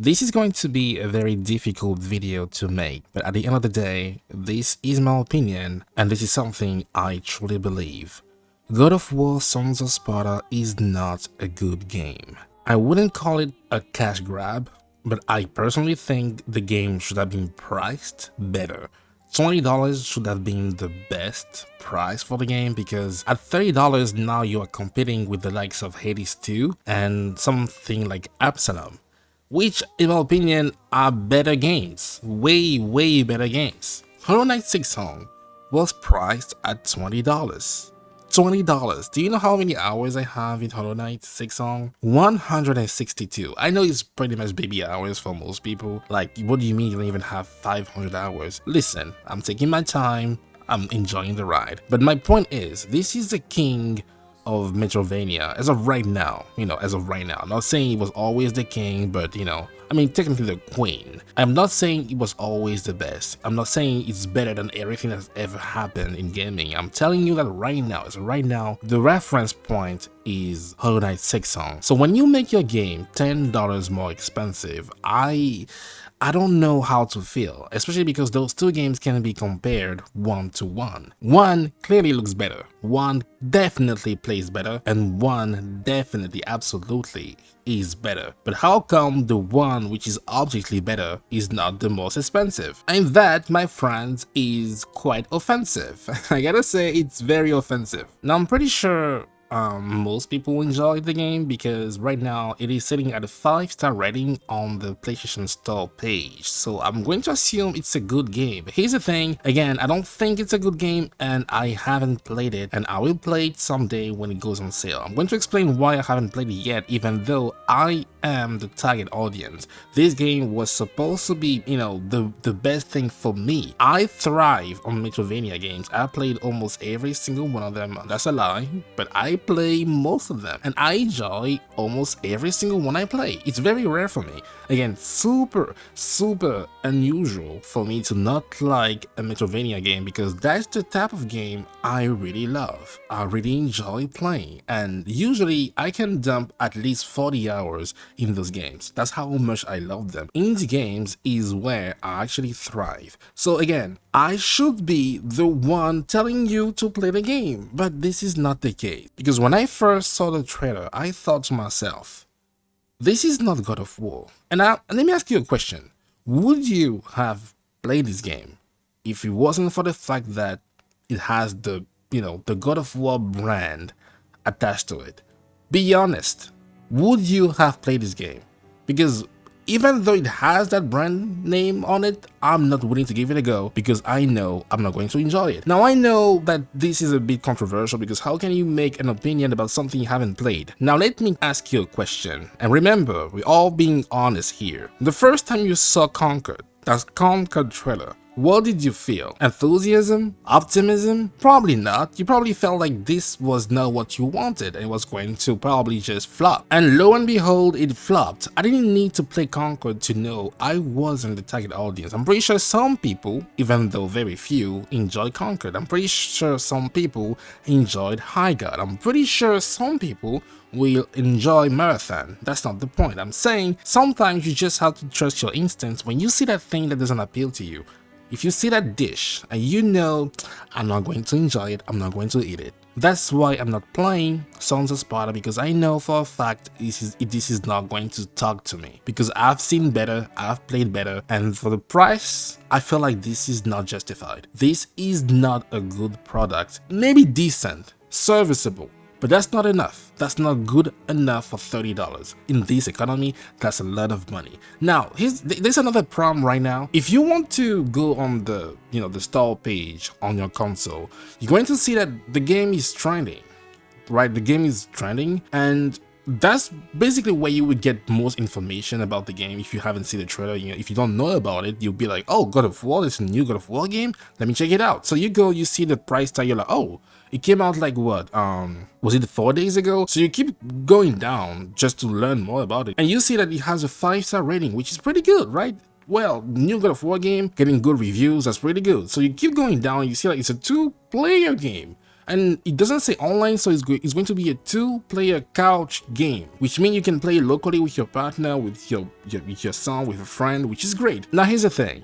This is going to be a very difficult video to make, but at the end of the day, this is my opinion, and this is something I truly believe. God of War Sons of Sparta is not a good game. I wouldn't call it a cash grab, but I personally think the game should have been priced better. $20 should have been the best price for the game, because at $30 now you are competing with the likes of Hades 2 and something like Absalom, which in my opinion are better games, way better games. Hollow Knight Silksong was priced at $20. $20. Do you know how many hours I have in Hollow Knight Silksong? 162. I know it's pretty much baby hours for most people. Like, what do you mean you don't even have 500 hours? Listen, I'm taking my time, I'm enjoying the ride. But my point is, this is the king of Metroidvania as of right now, as of right now. I'm not saying it was always the king, but I mean, technically the queen. I'm not saying it was always the best. I'm not saying it's better than everything that's ever happened in gaming. I'm telling you that right now, the reference point is Hollow Knight Silksong. So when you make your game $10 more expensive, I don't know how to feel, especially because those two games can be compared one to one. One clearly looks better, one definitely plays better, and one definitely, absolutely is better. But how come the one which is objectively better is not the most expensive? And that, my friends, is quite offensive. I gotta say, it's very offensive. Now, I'm pretty sure most people enjoy the game because right now it is sitting at a 5-star rating on the PlayStation Store page, so I'm going to assume it's a good game. But here's the thing, again, I don't think it's a good game and I haven't played it, and I will play it someday when it goes on sale. I'm going to explain why I haven't played it yet, even though I am the target audience. This game was supposed to be, the best thing for me. I thrive on Metroidvania games. I played almost every single one of them. That's a lie, but I play most of them and I enjoy almost every single one I play. It's very rare for me. Again, super unusual for me to not like a Metroidvania game, because that's the type of game I really love. I really enjoy playing, and usually I can dump at least 40 hours in those games. That's how much I love them. Indie games is where I actually thrive. So again, I should be the one telling you to play the game, but this is not the case. Because when I first saw the trailer, I thought to myself, this is not God of War. And let me ask you a question. Would you have played this game if it wasn't for the fact that it has the God of War brand attached to it? Be honest. Would you have played this game? Because even though it has that brand name on it, I'm not willing to give it a go because I know I'm not going to enjoy it. Now, I know that this is a bit controversial, because how can you make an opinion about something you haven't played? Now, let me ask you a question. And remember, we're all being honest here. The first time you saw Conquered, that Conquered trailer, what did you feel? Enthusiasm? Optimism? Probably not. You probably felt like this was not what you wanted and it was going to probably just flop. And lo and behold, it flopped. I didn't need to play Conquered to know I wasn't the target audience. I'm pretty sure some people, even though very few, enjoyed Conquered. I'm pretty sure some people enjoyed High God. I'm pretty sure some people will enjoy Marathon. That's not the point. I'm saying sometimes you just have to trust your instincts when you see that thing that doesn't appeal to you. If you see that dish and I'm not going to enjoy it, I'm not going to eat it. That's why I'm not playing Sons of Sparta, because I know for a fact this is not going to talk to me. Because I've seen better, I've played better, and for the price, I feel like this is not justified. This is not a good product. Maybe decent, serviceable, but that's not enough. That's not good enough for $30. In this economy, that's a lot of money. Now, there's another problem right now. If you want to go on the store page on your console, you're going to see that the game is trending, right? The game is trending, and that's basically where you would get most information about the game. If you haven't seen the trailer, if you don't know about it, you'll be like, oh, God of War, this is a new God of War game, let me check it out. So you go, you see the price tag, you're like, oh, it came out like what, was it 4 days ago? So you keep going down just to learn more about it, and you see that it has a 5-star rating, which is pretty good, right? Well, new God of War game getting good reviews, that's pretty good. So you keep going down, you see like it's a 2-player game. And it doesn't say online, so it's going to be a 2-player couch game, which means you can play locally with your partner, with your son, with a friend, which is great. Now here's the thing,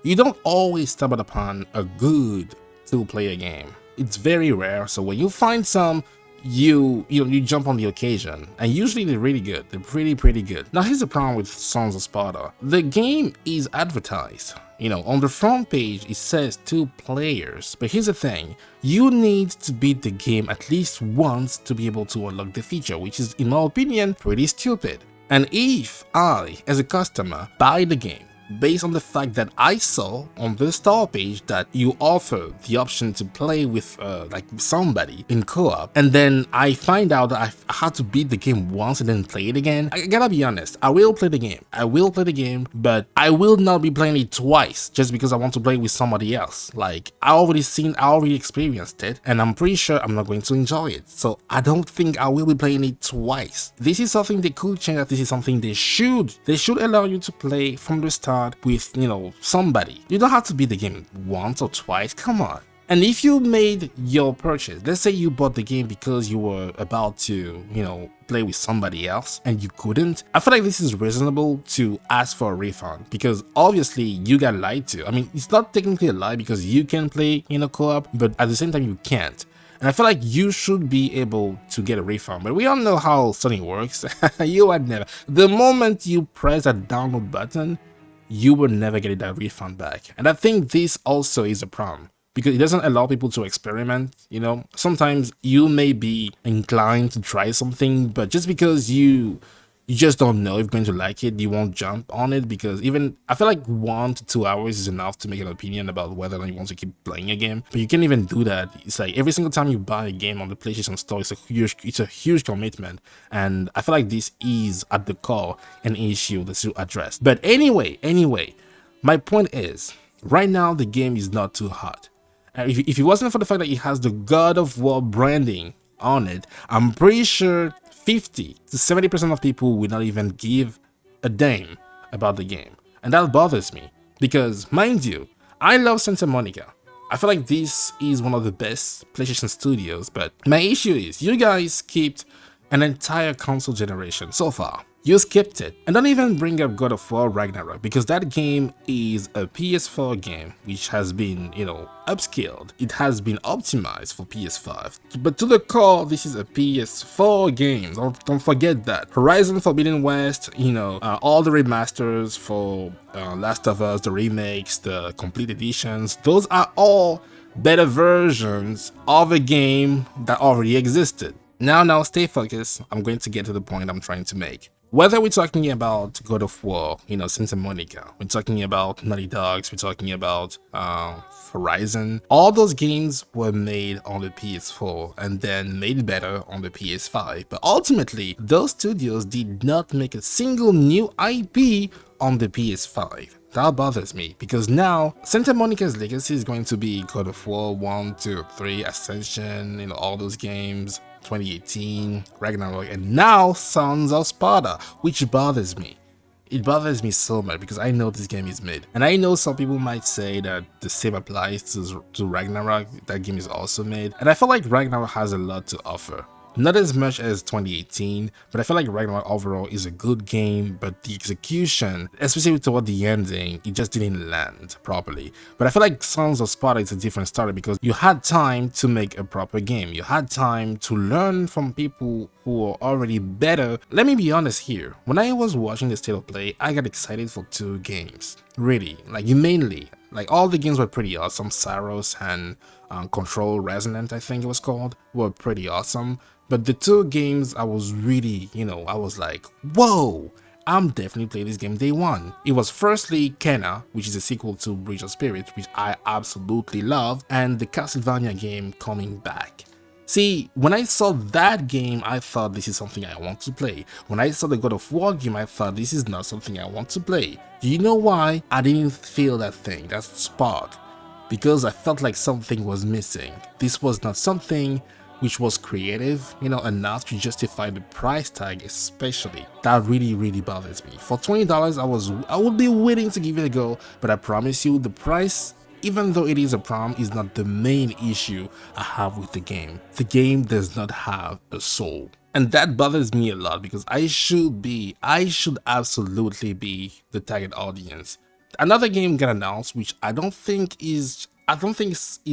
you don't always stumble upon a good 2-player game. It's very rare, so when you find some, you jump on the occasion, and usually they're really good. They're pretty good. Now here's the problem with Sons of Sparta. The game is advertised. On the front page it says 2 players, but here's the thing, you need to beat the game at least once to be able to unlock the feature, which is, in my opinion, pretty stupid. And if I, as a customer, buy the game based on the fact that I saw on the store page that you offer the option to play with like somebody in co-op, and then I find out that I had to beat the game once and then play it again, I gotta be honest, I will play the game, but I will not be playing it twice just because I want to play with somebody else. Like, I already experienced it, and I'm pretty sure I'm not going to enjoy it, so I don't think I will be playing it twice. This is something they could change. This is something they should allow you to play from the start with, somebody. You don't have to beat the game once or twice, come on. And if you made your purchase, let's say you bought the game because you were about to, play with somebody else and you couldn't, I feel like this is reasonable to ask for a refund, because obviously you got lied to. I mean, it's not technically a lie because you can play in a co-op, but at the same time you can't. And I feel like you should be able to get a refund, but we all know how Sony works. You would never. The moment you press that download button, you will never get that refund back. And I think this also is a problem, because it doesn't allow people to experiment. Sometimes you may be inclined to try something, but just because you just don't know if you're going to like it, you won't jump on it, because even I feel like 1 to 2 hours is enough to make an opinion about whether or not you want to keep playing a game. But you can't even do that. It's like every single time you buy a game on the PlayStation Store, it's a huge commitment, and I feel like this is at the core an issue that's to address. But anyway, my point is, right now the game is not too hot. If it wasn't for the fact that it has the God of War branding on it, I'm pretty sure 50 to 70% of people will not even give a damn about the game. And that bothers me, because, mind you, I love Santa Monica. I feel like this is one of the best PlayStation studios, but my issue is you guys skipped an entire console generation so far. You skipped it. And don't even bring up God of War Ragnarok, because that game is a PS4 game which has been, upscaled. It has been optimized for PS5. But to the core, this is a PS4 game. Don't forget that. Horizon Forbidden West, all the remasters for Last of Us, the remakes, the complete editions, those are all better versions of a game that already existed. Now stay focused. I'm going to get to the point I'm trying to make. Whether we're talking about God of War, Santa Monica, we're talking about Naughty Dogs, we're talking about Horizon, all those games were made on the PS4 and then made better on the PS5. But ultimately, those studios did not make a single new IP on the PS5. That bothers me, because now Santa Monica's legacy is going to be God of War 1, 2, 3, Ascension, all those games, 2018, Ragnarok, and now Sons of Sparta, which bothers me. It bothers me so much because I know this game is mid. And I know some people might say that the same applies to Ragnarok, that game is also mid. And I feel like Ragnarok has a lot to offer. Not as much as 2018, but I feel like Ragnarok overall is a good game, but the execution, especially toward the ending, it just didn't land properly. But I feel like Sons of Sparta is a different story, because you had time to make a proper game. You had time to learn from people who are already better. Let me be honest here. When I was watching the state of play, I got excited for 2 games. Really, mainly. All the games were pretty awesome. Saros and Control Resonant, I think it was called, were pretty awesome. But the 2 games I was really, I was like, whoa, I'm definitely playing this game day one. It was firstly Kena, which is a sequel to Bridge of Spirits, which I absolutely love, and the Castlevania game coming back. See, when I saw that game, I thought this is something I want to play. When I saw the God of War game, I thought this is not something I want to play. Do you know why? I didn't feel that thing, that spark. Because I felt like something was missing. This was not something which was creative, enough to justify the price tag especially. That really bothers me. For $20, I would be willing to give it a go, but I promise you the price even though it is a problem, is not the main issue I have with the game. The game does not have a soul. And that bothers me a lot because I should absolutely be the target audience. Another game got announced, which it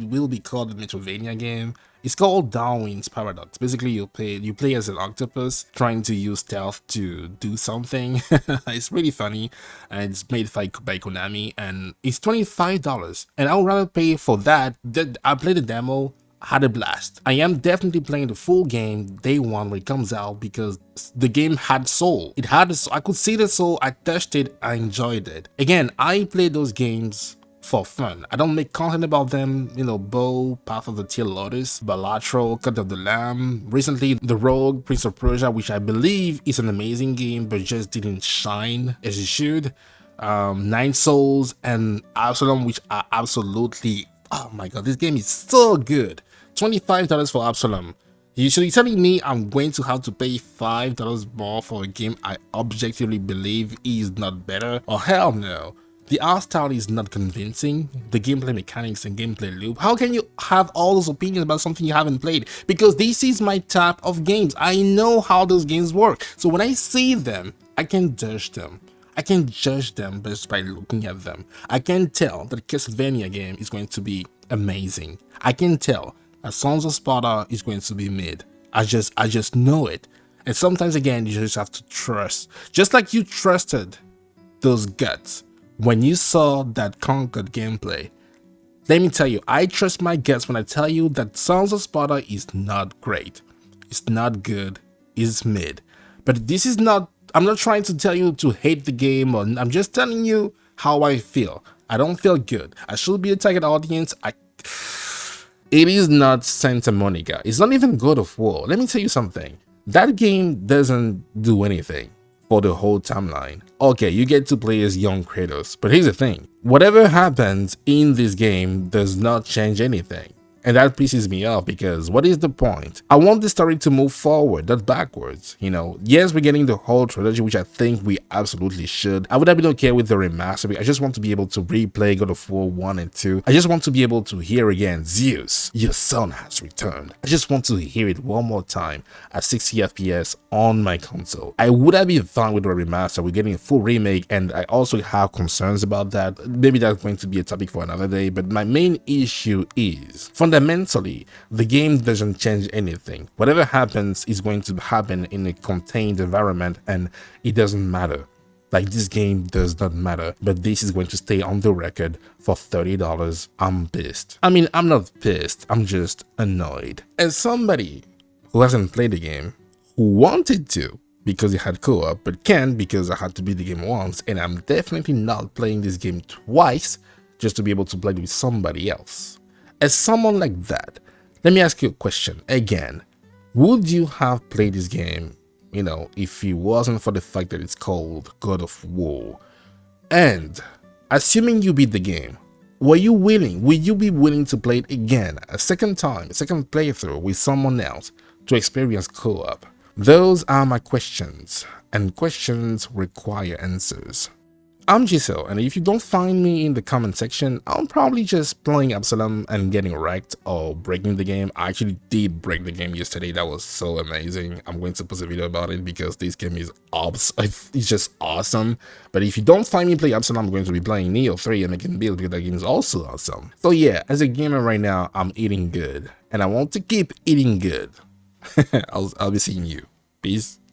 will be called a Metroidvania game. It's called Darwin's Paradox. Basically, you play as an octopus trying to use stealth to do something. It's really funny, and it's made by Konami, and it's $25. And I would rather pay for that. I played the demo, had a blast. I am definitely playing the full game day one when it comes out because the game had soul. It had I could see the soul. I touched it. I enjoyed it. Again, I play those games for fun. I don't make content about them, Bow, Path of the Teal Lotus, Balatro, Cut of the Lamb, recently The Rogue, Prince of Persia, which I believe is an amazing game but just didn't shine as it should, Nine Souls, and Absalom, which are absolutely, oh my god, this game is so good. $25 for Absalom. You should be telling me I'm going to have to pay $5 more for a game I objectively believe is not better? Oh hell no. The art style is not convincing, the gameplay mechanics and gameplay loop. How can you have all those opinions about something you haven't played? Because this is my type of games. I know how those games work. So when I see them, I can judge them. I can judge them just by looking at them. I can tell that a Castlevania game is going to be amazing. I can tell that Sons of Sparta is going to be mid. I just know it. And sometimes again, you just have to trust. Just like you trusted those guts when you saw that Conquered gameplay. Let me tell you, I trust my guts when I tell you that Sons of Sparta is not great. It's not good, it's mid. But this is not, I'm not trying to tell you to hate the game, or I'm just telling you how I feel. I don't feel good. I should be a target audience. It is not Santa Monica. It's not even God of War. Let me tell you something. That game doesn't do anything for the whole timeline. Okay, you get to play as young Kratos, but here's the thing. Whatever happens in this game does not change anything. And that pisses me off because what is the point? I want the story to move forward, not backwards. Yes, we're getting the whole trilogy, which I think we absolutely should. I would have been okay with the remaster. I just want to be able to replay God of War 1 and 2. I just want to be able to hear again, Zeus, your son has returned. I just want to hear it one more time at 60 FPS on my console. I would have been fine with the remaster. We're getting a full remake, and I also have concerns about that. Maybe that's going to be a topic for another day, but my main issue is fundamentally, the game doesn't change anything. Whatever happens is going to happen in a contained environment, and it doesn't matter. Like, this game does not matter, but this is going to stay on the record for $30. I'm pissed. I mean, I'm not pissed, I'm just annoyed. As somebody who hasn't played the game, who wanted to because it had co-op, but can't because I had to beat the game once, and I'm definitely not playing this game twice just to be able to play with somebody else. As someone like that, let me ask you a question again. Would you have played this game, if it wasn't for the fact that it's called God of War? And assuming you beat the game, would you be willing to play it again, a second time, a second playthrough with someone else to experience co-op? Those are my questions, and questions require answers. I'm Giselle, and if you don't find me in the comment section, I'm probably just playing Absalom and getting wrecked or breaking the game. I actually did break the game yesterday. That was so amazing. I'm going to post a video about it because this game is it's just awesome. But if you don't find me play Absalom, I'm going to be playing Neo 3 and making builds because that game is also awesome. So yeah, as a gamer right now, I'm eating good, and I want to keep eating good. I'll be seeing you. Peace.